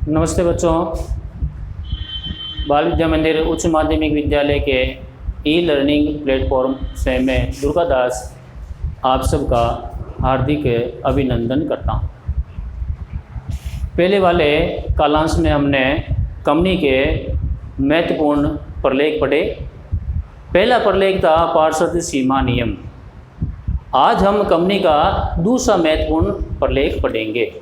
नमस्ते बच्चों। बाल विद्या मंदिर उच्च माध्यमिक विद्यालय के ई लर्निंग प्लेटफॉर्म से मैं दुर्गा दास आप सबका हार्दिक अभिनंदन करता हूँ। पहले वाले कालांश में हमने कंपनी के महत्वपूर्ण प्रलेख पढ़े। पहला प्रलेख था पार्षद सीमा नियम। आज हम कंपनी का दूसरा महत्वपूर्ण प्रलेख पढ़ेंगे।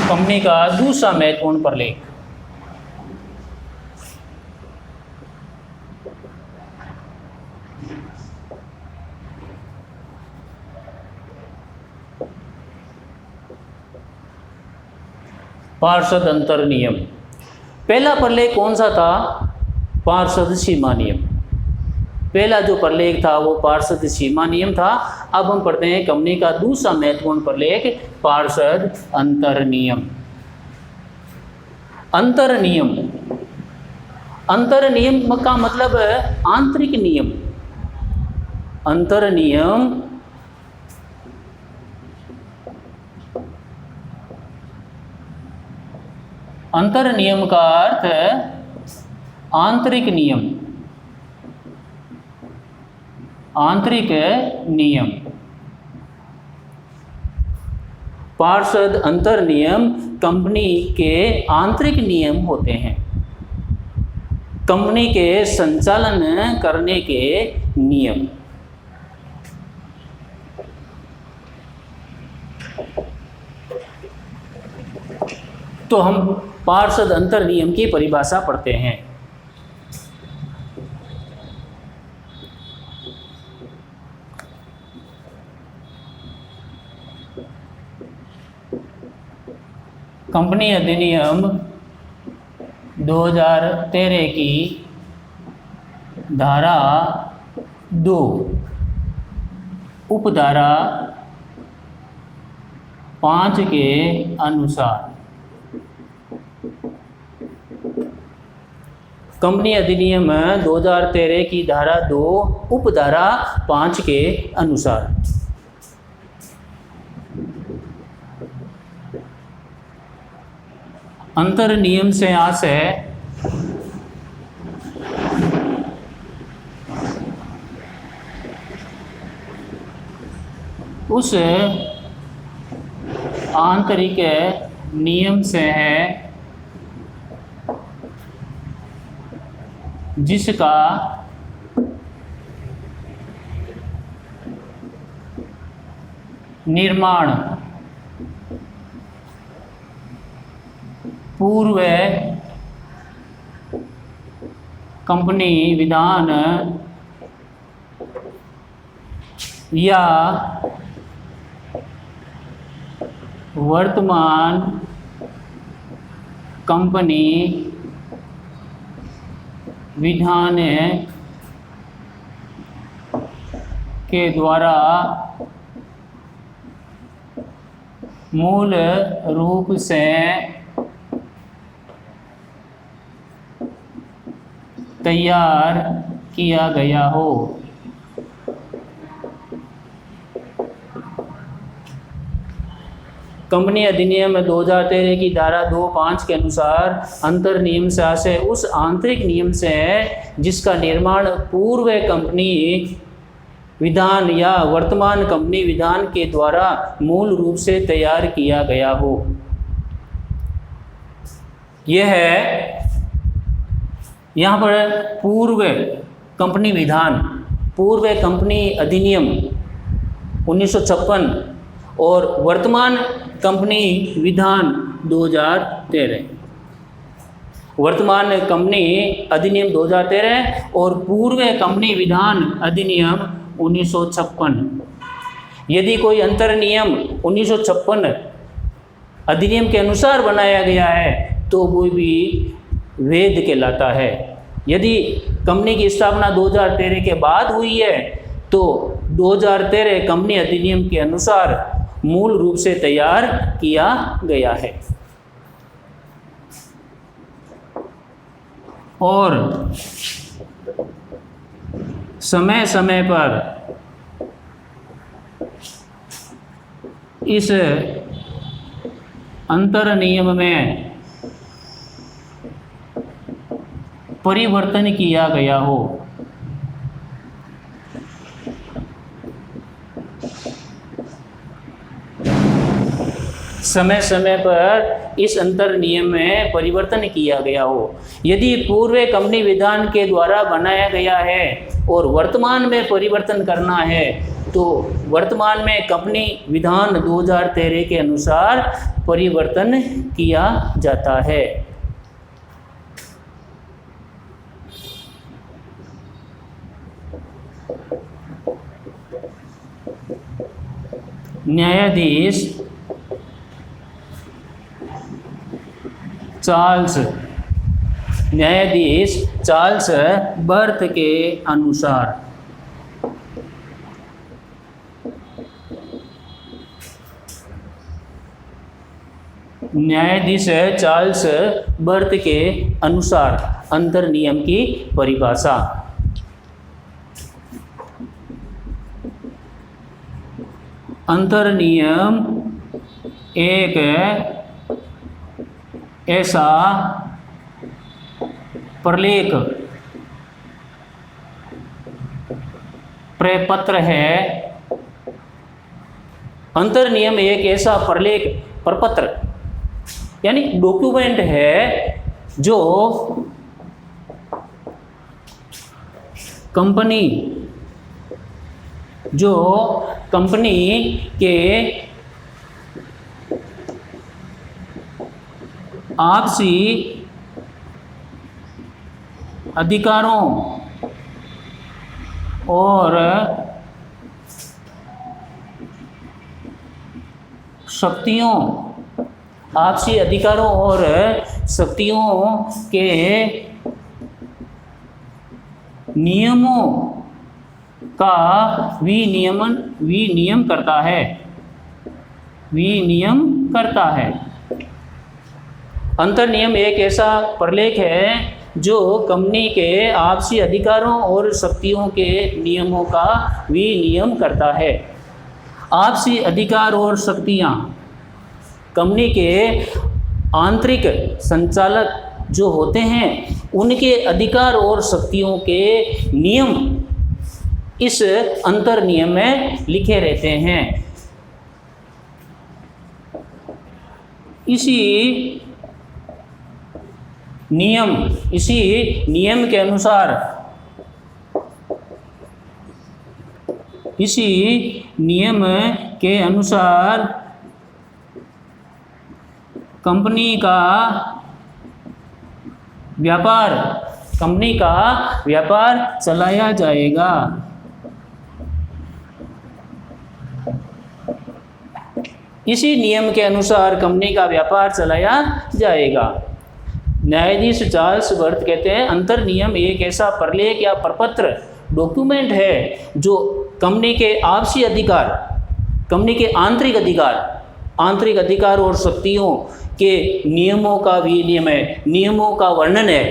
कंपनी का दूसरा महत्वपूर्ण प्रलेख। पार्षद अंतर नियम। पहला प्रलेख कौन सा था? पार्षद सीमा नियम। पहला जो प्रलेख था वो पार्षद सीमा नियम था। अब हम पढ़ते हैं कंपनी का दूसरा महत्वपूर्ण प्रलेख पार्षद अंतर नियम। अंतर नियम, अंतर नियम का मतलब है आंतरिक नियम। अंतर नियम अंतर नियम का अर्थ है आंतरिक नियम। आंतरिक नियम। पार्षद अंतर नियम कंपनी के आंतरिक नियम होते हैं। कंपनी के संचालन करने के नियम। तो हम पार्षद अंतर नियम की परिभाषा पढ़ते हैं। कंपनी अधिनियम 2013 की धारा 2 उपधारा 5 के अनुसार कंपनी अधिनियम 2013 की धारा 2 उपधारा 5 के अनुसार अंतर नियम से आशय उस आंतरिक नियम से है जिसका निर्माण पूर्व कंपनी विधान या वर्तमान कंपनी विधान के द्वारा मूल रूप से तैयार किया गया हो। कंपनी अधिनियम 2013 की धारा 2(5) के अनुसार अंतर नियम से आशय उस आंतरिक नियम से है जिसका निर्माण पूर्व कंपनी विधान या वर्तमान कंपनी विधान के द्वारा मूल रूप से तैयार किया गया हो। यह है यहाँ पर पूर्व कंपनी विधान, पूर्व कंपनी अधिनियम 1956 और वर्तमान कंपनी विधान 2013। वर्तमान कंपनी अधिनियम 2013 और पूर्व कंपनी विधान अधिनियम 1956। यदि कोई अंतर नियम 1956 अधिनियम के अनुसार बनाया गया है तो वो भी वैध कहलाता है। यदि कंपनी की स्थापना 2013 के बाद हुई है तो 2013 कंपनी अधिनियम के अनुसार मूल रूप से तैयार किया गया है। और समय समय पर इस अंतर नियम में परिवर्तन किया गया हो। समय समय पर इस अंतर नियम में परिवर्तन किया गया हो। यदि पूर्व कंपनी विधान के द्वारा बनाया गया है और वर्तमान में परिवर्तन करना है तो वर्तमान में कंपनी विधान 2013 के अनुसार परिवर्तन किया जाता है। न्यायाधीश चार्ल्स बर्थ के अनुसार अंतर नियम की परिभाषा। अंतर नियम एक ऐसा प्रलेख प्रपत्र है। अंतर नियम एक ऐसा प्रपत्र यानी डॉक्यूमेंट है जो कंपनी के आपसी अधिकारों और शक्तियों के नियमों का विनियम करता है। अंतर नियम एक ऐसा प्रलेख है जो कंपनी के आपसी अधिकारों और शक्तियों के नियमों का विनियम करता है। आपसी अधिकार और शक्तियाँ कंपनी के आंतरिक संचालक जो होते हैं उनके अधिकार और शक्तियों के नियम इस अंतर नियम में लिखे रहते हैं। इसी नियम के अनुसार कंपनी का व्यापार चलाया जाएगा। इसी नियम के अनुसार कंपनी का व्यापार चलाया जाएगा। न्यायाधीश चार्ल्स बर्थ कहते हैं अंतर नियम एक ऐसा प्रलेख या प्रपत्र डॉक्यूमेंट है जो कंपनी के आपसी अधिकार, कंपनी के आंतरिक अधिकार और शक्तियों के नियमों का विनियम है, नियमों का वर्णन है।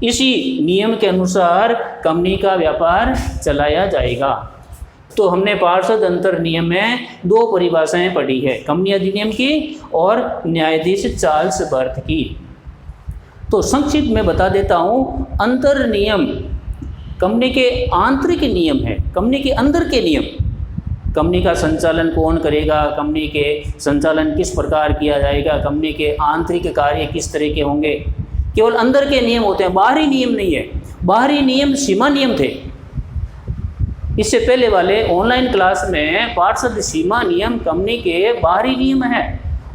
इसी नियम के अनुसार कंपनी का व्यापार चलाया जाएगा। तो हमने पार्षद अंतर नियम में दो परिभाषाएं पढ़ी है, कंपनी अधिनियम की और न्यायाधीश चार्ल्स बर्थ की। तो संक्षिप्त में बता देता हूँ, अंतर नियम कंपनी के आंतरिक नियम है, कंपनी के अंदर के नियम। कंपनी का संचालन कौन करेगा, कंपनी के संचालन किस प्रकार किया जाएगा, कंपनी के आंतरिक कार्य किस तरह के होंगे, केवल अंदर के नियम होते हैं, बाहरी नियम नहीं है। बाहरी नियम सीमा नियम थे। इससे पहले वाले ऑनलाइन क्लास में पार्षद सीमा नियम कंपनी के बाहरी नियम है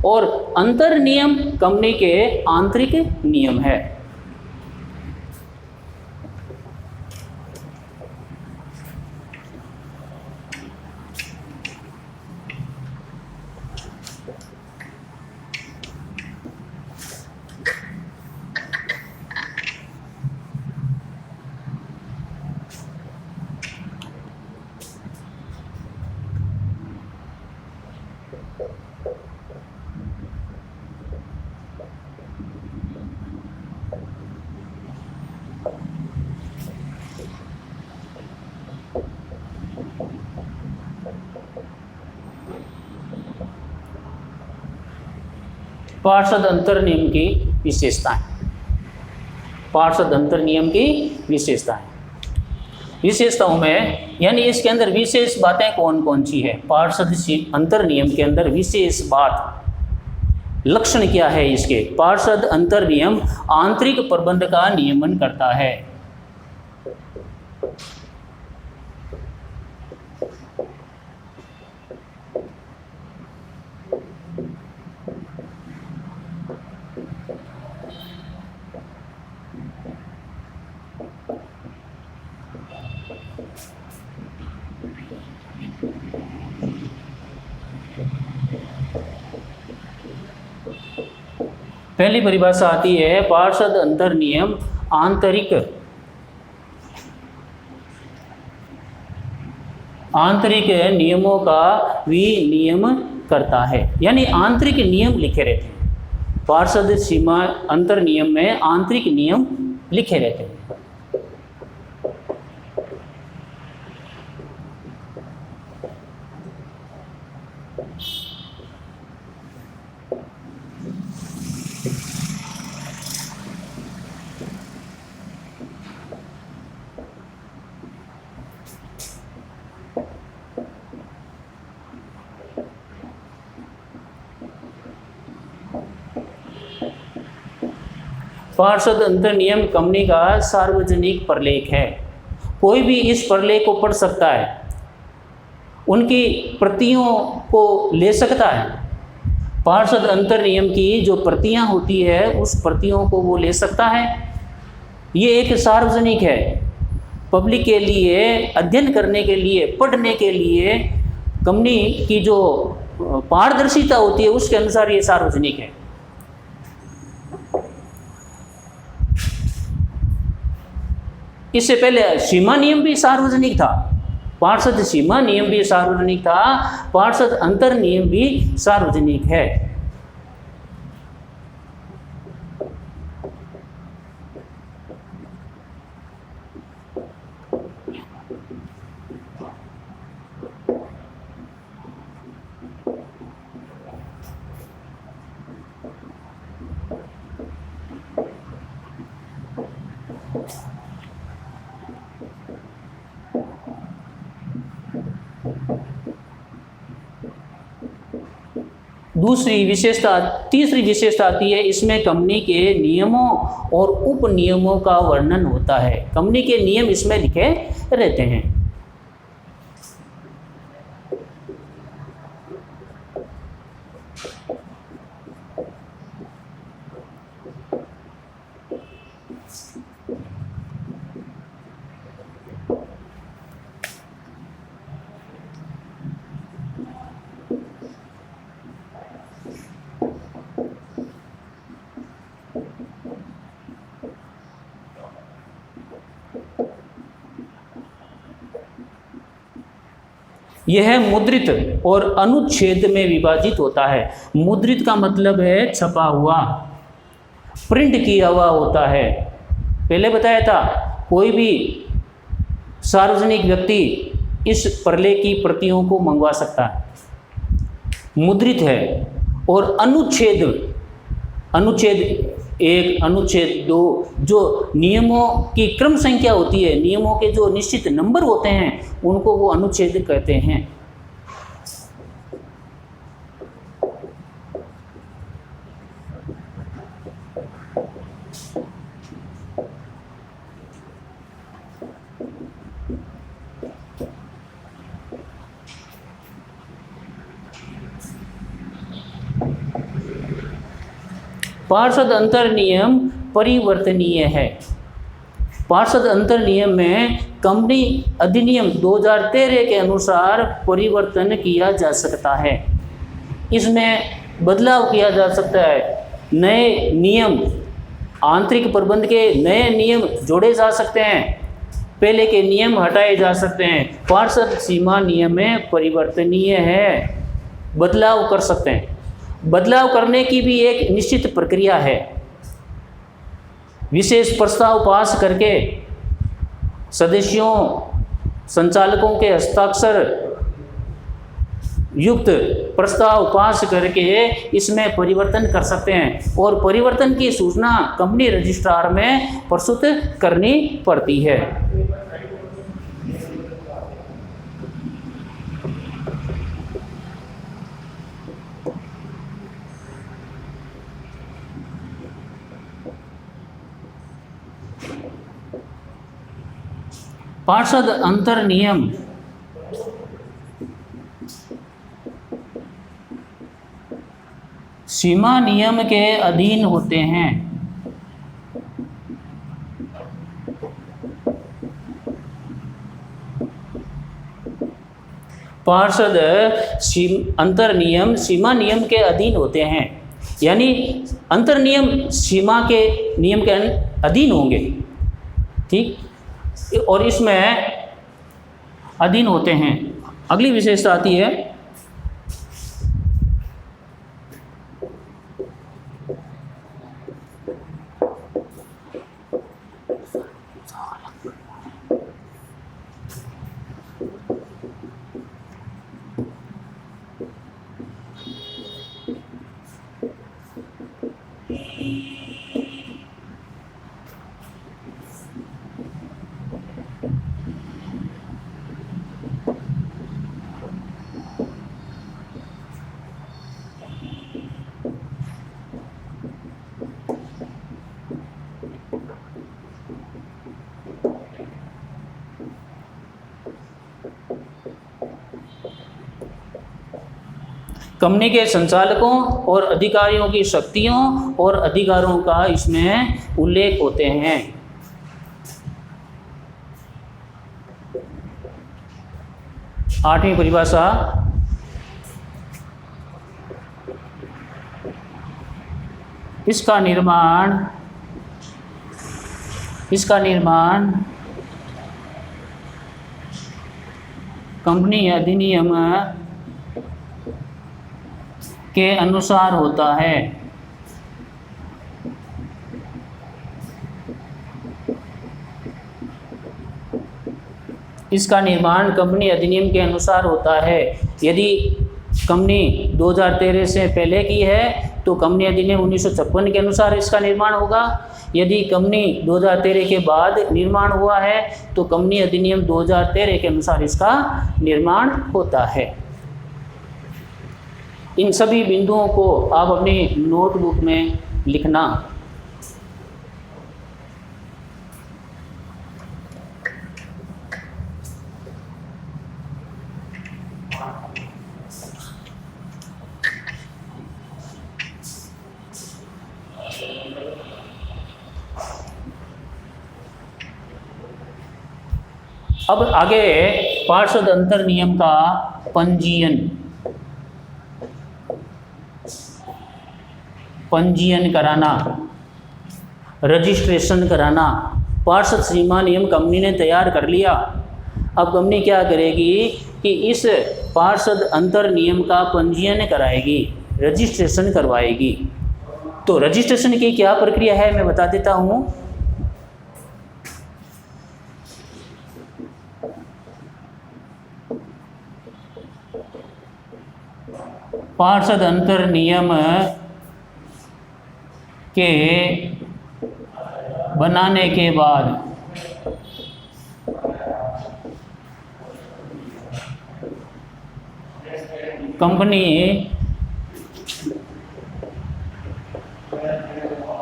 और अंतर नियम कंपनी के आंतरिक नियम है। पार्षद अंतर नियम की विशेषताएं। पार्षद अंतर नियम की विशेषताएं, विशेषताओं में यानी इसके अंदर विशेष बातें कौन कौन सी है। पार्षद अंतर नियम के अंदर विशेष बात, लक्षण क्या है इसके। पार्षद अंतर नियम आंतरिक प्रबंध का नियमन करता है। पहली परिभाषा आती है, पार्षद अंतर नियम आंतरिक नियमों का विनियम करता है, यानी आंतरिक नियम लिखे रहते हैं। पार्षद सीमा अंतर नियम में आंतरिक नियम लिखे रहते हैं। पार्षद अंतर नियम कंपनी का सार्वजनिक प्रलेख है। कोई भी इस प्रलेख को पढ़ सकता है, उनकी प्रतियों को ले सकता है। पार्षद अंतर नियम की जो प्रतियां होती है उस प्रतियों को वो ले सकता है। ये एक सार्वजनिक है, पब्लिक के लिए, अध्ययन करने के लिए, पढ़ने के लिए कंपनी की जो पारदर्शिता होती है उसके अनुसार ये सार्वजनिक है। इससे पहले सीमा नियम भी सार्वजनिक था, पार्षद सीमा नियम भी सार्वजनिक था, पार्षद अंतर नियम भी सार्वजनिक है। तीसरी विशेषता आती है, इसमें कंपनी के नियमों और उप नियमों का वर्णन होता है। कंपनी के नियम इसमें लिखे रहते हैं। यह मुद्रित और अनुच्छेद में विभाजित होता है। मुद्रित का मतलब है छपा हुआ, प्रिंट किया हुआ होता है। पहले बताया था, कोई भी सार्वजनिक व्यक्ति इस प्रलेख की प्रतियों को मंगवा सकता है। मुद्रित है। और अनुच्छेद 1, अनुच्छेद 2, जो नियमों की क्रम संख्या होती है, नियमों के जो निश्चित नंबर होते हैं उनको वो अनुच्छेद कहते हैं। पार्षद अंतर नियम परिवर्तनीय है। पार्षद अंतर नियम में कंपनी अधिनियम 2013 के अनुसार परिवर्तन किया जा सकता है। इसमें बदलाव किया जा सकता है। नए नियम, आंतरिक प्रबंध के नए नियम जोड़े जा सकते हैं, पहले के नियम हटाए जा सकते हैं। पार्षद सीमा नियम में परिवर्तनीय है, बदलाव कर सकते हैं। बदलाव करने की भी एक निश्चित प्रक्रिया है। विशेष प्रस्ताव पास करके सदस्यों, संचालकों के हस्ताक्षर युक्त प्रस्ताव पास करके इसमें परिवर्तन कर सकते हैं और परिवर्तन की सूचना कंपनी रजिस्ट्रार में प्रस्तुत करनी पड़ती है। पार्षद अंतर नियम सीमा नियम के अधीन होते हैं। पार्षद अंतर नियम सीमा नियम के अधीन होते हैं, यानी अंतर नियम सीमा के नियम के अधीन होंगे, ठीक, और इसमें अधीन होते हैं। अगली विशेषता आती है कंपनी के संचालकों और अधिकारियों की शक्तियों और अधिकारों का इसमें उल्लेख होते हैं। आठवीं परिभाषा, इसका निर्माण कंपनी अधिनियम के अनुसार होता है। इसका निर्माण कंपनी अधिनियम के अनुसार होता है। यदि कंपनी 2013 से पहले की है तो कंपनी अधिनियम 1956 के अनुसार इसका निर्माण होगा। यदि कंपनी 2013 के बाद निर्माण हुआ है तो कंपनी अधिनियम 2013 के अनुसार इसका निर्माण होता है। इन सभी बिंदुओं को आप अपनी नोटबुक में लिखना। अब आगे पार्षद अंतर नियम का पंजीयन कराना, रजिस्ट्रेशन कराना। पार्षद सीमा नियम कंपनी ने तैयार कर लिया। अब कंपनी क्या करेगी कि इस पार्षद अंतर नियम का पंजीयन कराएगी, रजिस्ट्रेशन करवाएगी। तो रजिस्ट्रेशन की क्या प्रक्रिया है मैं बता देता हूँ। पार्षद अंतर नियम के बनाने के बाद कंपनी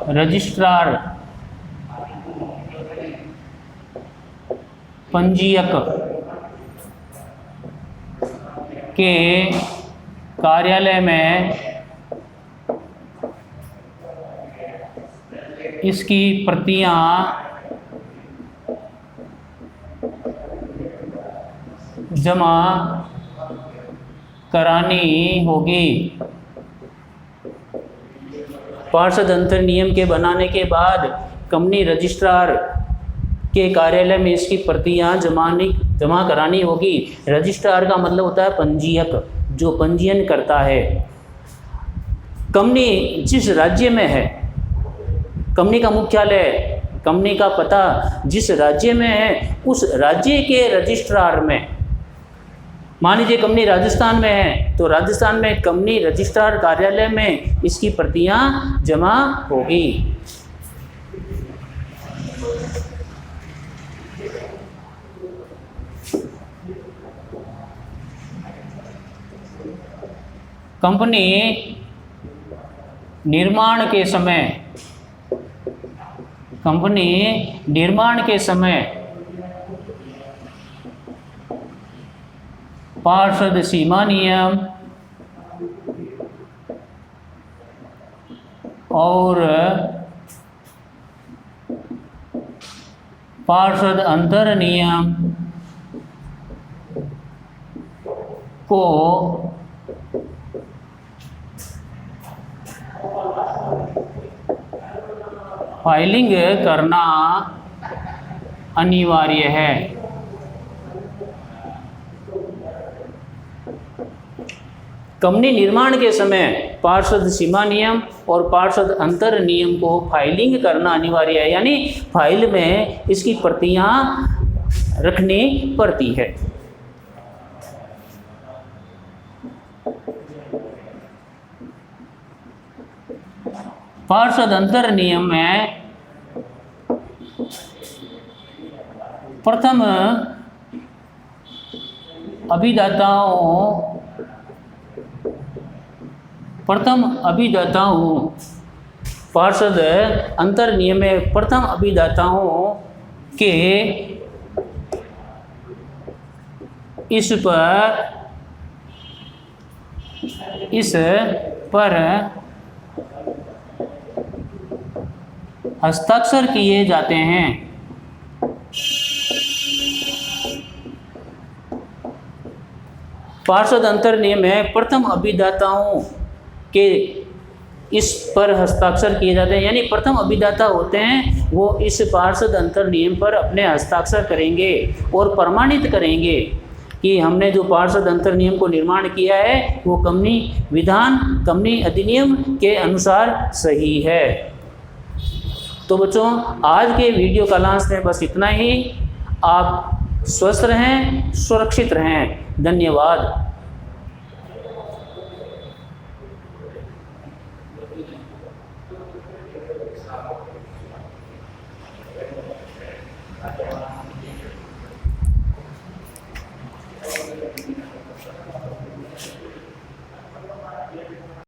रजिस्ट्रार, पंजीयक के कार्यालय में इसकी प्रतियां जमा करानी होगी। पार्षद अंतर नियम के बनाने के बाद कंपनी रजिस्ट्रार के कार्यालय में इसकी प्रतियां जमा करानी होगी। रजिस्ट्रार का मतलब होता है पंजीयक, जो पंजीयन करता है। कंपनी जिस राज्य में है, कंपनी का मुख्यालय, कंपनी का पता जिस राज्य में है, उस राज्य के रजिस्ट्रार में मान लीजिए कंपनी राजस्थान में है तो राजस्थान में कंपनी रजिस्ट्रार कार्यालय में इसकी प्रतियां जमा होगी। कंपनी निर्माण के समय पार्षद सीमा नियम और पार्षद अंतर नियम को फाइलिंग करना अनिवार्य है। कंपनी निर्माण के समय पार्षद सीमा नियम और पार्षद अंतर नियम को फाइलिंग करना अनिवार्य है, यानी फाइल में इसकी प्रतियां रखनी पड़ती है। पार्षद अंतर नियम में प्रथम अभिदाताओं पार्षद अंतर नियम में प्रथम अभिदाताओं के इस पर हस्ताक्षर किए जाते हैं। पार्षद अंतर नियम में प्रथम अभिदाताओं के इस पर हस्ताक्षर किए जाते हैं, यानी प्रथम अभिदाता होते हैं वो इस पार्षद अंतर नियम पर अपने हस्ताक्षर करेंगे और प्रमाणित करेंगे कि हमने जो पार्षद अंतर नियम को निर्माण किया है वो कंपनी अधिनियम के अनुसार सही है। तो बच्चों, आज के वीडियो क्लास में बस इतना ही। आप स्वस्थ रहें, सुरक्षित रहें। धन्यवाद।